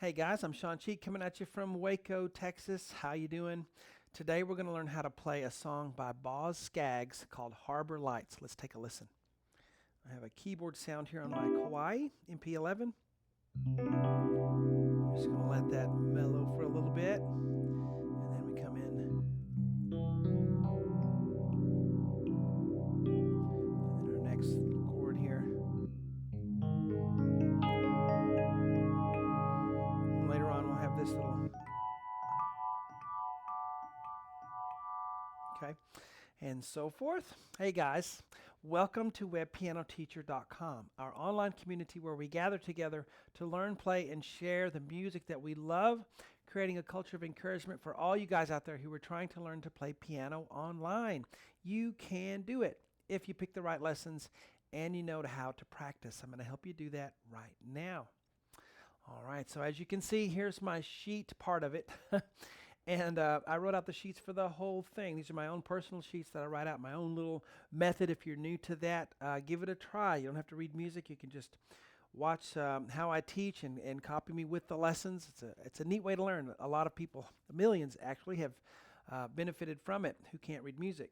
Hey guys, I'm Shawn coming at you from Waco, Texas. How you doing? Today we're going to learn how to play a song by Skaggs called Harbor Lights. Let's take a listen. I have a keyboard sound here on my Kauai MP11. I'm just going to let that mellow for a little bit, and then we come in. And then our next little chord here. And later on we'll have this little. Okay. And so forth. Hey guys, welcome to webpianoteacher.com, our online community where we gather together to learn, play, and share the music that we love, creating a culture of encouragement for all you guys out there who are trying to learn to play piano online. You can do it if you pick the right lessons and you know how to practice. I'm going to help you do that right now. All right, so as you can see, here's my sheet part of it. And I wrote out the sheets for the whole thing. These are my own personal sheets that I write out, my own little method. If you're new to that, give it a try. You don't have to read music. You can just watch how I teach and copy me with the lessons. It's a neat way to learn. A lot of people, millions actually, have benefited from it who can't read music.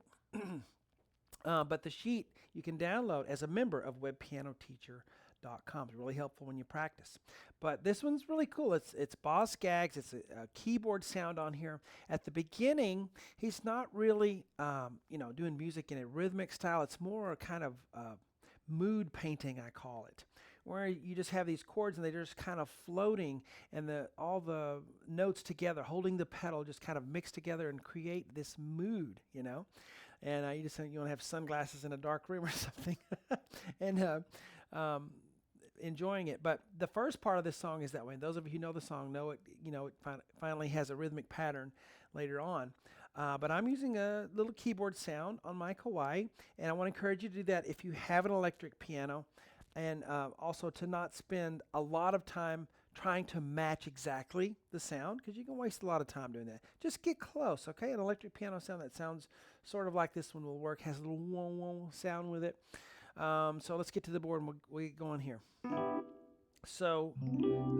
But the sheet you can download as a member of webpianoteacher.com. It's really helpful when you practice. But this one's really cool. It's Boz Skaggs. It's a keyboard sound on here. At the beginning, he's not really doing music in a rhythmic style. It's more a kind of mood painting, I call it, where you just have these chords and they're just kind of floating, and all the notes together, holding the pedal, just kind of mix together and create this mood, And you want to have sunglasses in a dark room or something, and enjoying it. But the first part of this song is that way. And those of you who know the song know it. It finally has a rhythmic pattern later on. But I'm using a little keyboard sound on my Kauai, and I want to encourage you to do that if you have an electric piano, and also to not spend a lot of time trying to match exactly the sound, because you can waste a lot of time doing that. Just get close, okay? An electric piano sound that sounds sort of like this one will work. Has a little wah-wah sound with it. So let's get to the board and we'll get going here. So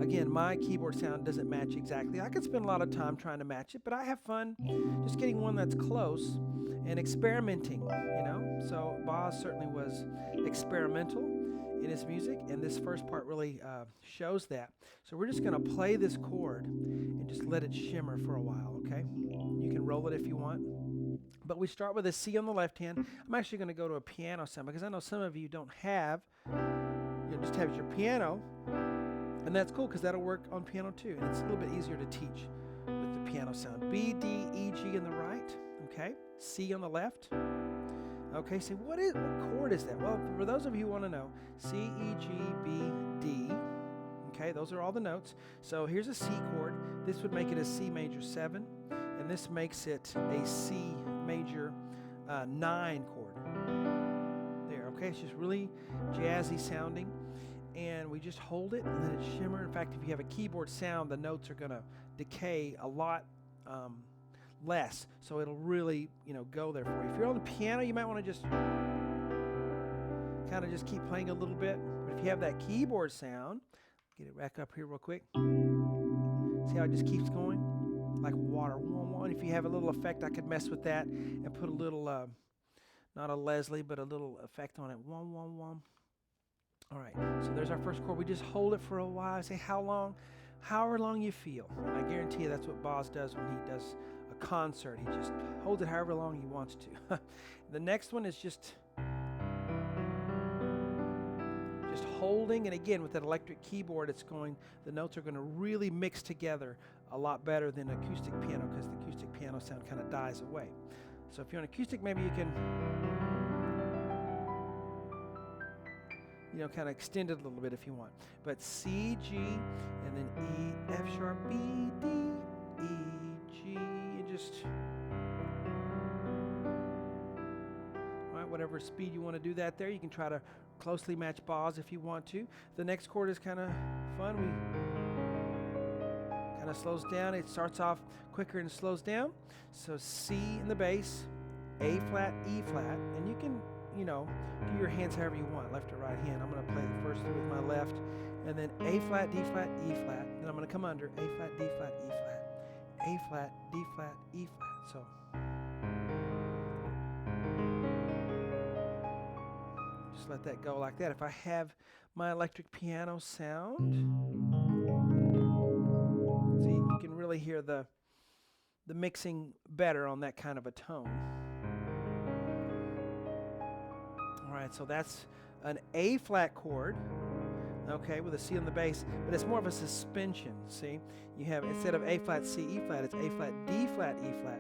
again, my keyboard sound doesn't match exactly. I could spend a lot of time trying to match it, but I have fun just getting one that's close and experimenting, So Boz certainly was experimental in his music, and this first part really shows that. So we're just going to play this chord and just let it shimmer for a while, okay? You can roll it if you want. But we start with a C on the left hand. I'm actually going to go to a piano sound because I know some of you don't have, just have your piano. And that's cool because that'll work on piano too. And it's a little bit easier to teach with the piano sound. B, D, E, G in the right. Okay. C on the left. Okay. So what chord is that? Well, for those of you who want to know, C, E, G, B, D. Okay. Those are all the notes. So here's a C chord. This would make it a C major 7. And this makes it a C major 9 chord. There. Okay. It's just really jazzy sounding. And we just hold it and let it shimmer. In fact, if you have a keyboard sound, the notes are going to decay a lot less. So it'll really, go there for you. If you're on the piano, you might want to just kind of just keep playing a little bit. But if you have that keyboard sound, get it back up here real quick. See how it just keeps going? Like water. And if you have a little effect, I could mess with that and put a little, not a Leslie, but a little effect on it. All right, so there's our first chord. We just hold it for a while. Say how long, however long you feel. And I guarantee you that's what Boz does when he does a concert. He just holds it however long he wants to. The next one is just holding, and again with that electric keyboard, the notes are going to really mix together a lot better than acoustic piano, because the acoustic piano sound kind of dies away. So if you're on acoustic, maybe you can kind of extend it a little bit if you want. But C, G, and then E, F sharp, B, D, E, G, and just, all right, whatever speed you want to do that there. You can try to closely match Boz if you want to. The next chord is kind of fun. We kind of slows down. It starts off quicker and slows down. So C in the bass, A flat, E flat, and you can do your hands however you want, left or right hand. I'm going to play the first three with my left, and then A flat, D flat, E flat. Then I'm going to come under A flat, D flat, E flat, A flat, D flat, E flat. So just let that go like that. If I have my electric piano sound, see, you can really hear the mixing better on that kind of a tone. All right, so that's an A flat chord, okay, with a C on the bass, but it's more of a suspension, see? You have, instead of A flat, C, E flat, it's A flat, D flat, E flat.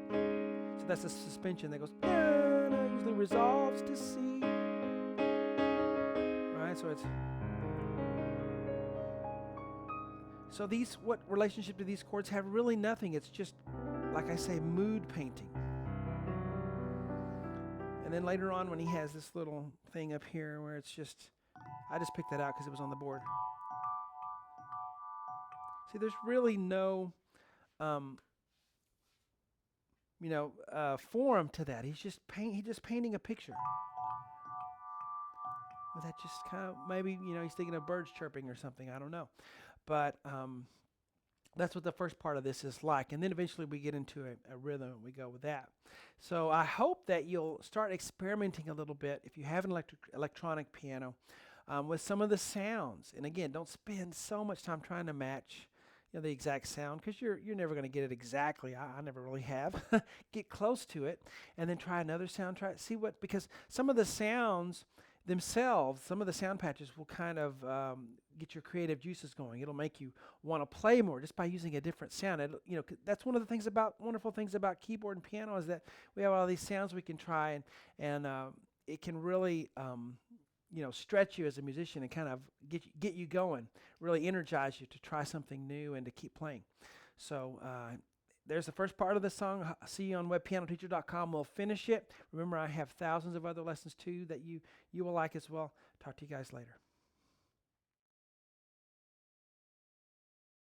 So that's a suspension that goes, usually resolves to C. All right, so it's, so these, what relationship do these chords have? Really nothing. It's just, like I say, mood painting. And then later on when he has this little thing up here where it's just, I just picked that out because it was on the board. See, there's really no, form to that. He's just painting a picture. Well, that just kind of, maybe, he's thinking of birds chirping or something. I don't know. But that's what the first part of this is like. And then eventually we get into a rhythm and we go with that. So I hope that you'll start experimenting a little bit, if you have an electronic piano, with some of the sounds. And again, don't spend so much time trying to match the exact sound, because you're never going to get it exactly. I never really have. Get close to it and then try another sound. See what, because some of the sounds themselves, some of the sound patches will kind of get your creative juices going. It'll make you want to play more just by using a different sound. That's one of the wonderful things about keyboard and piano, is that we have all these sounds we can try, and it can really stretch you as a musician and kind of get you going, really energize you to try something new and to keep playing. So there's the first part of the song. See you on webpianoteacher.com. We'll finish it. Remember, I have thousands of other lessons too that you will like as well. Talk to you guys later.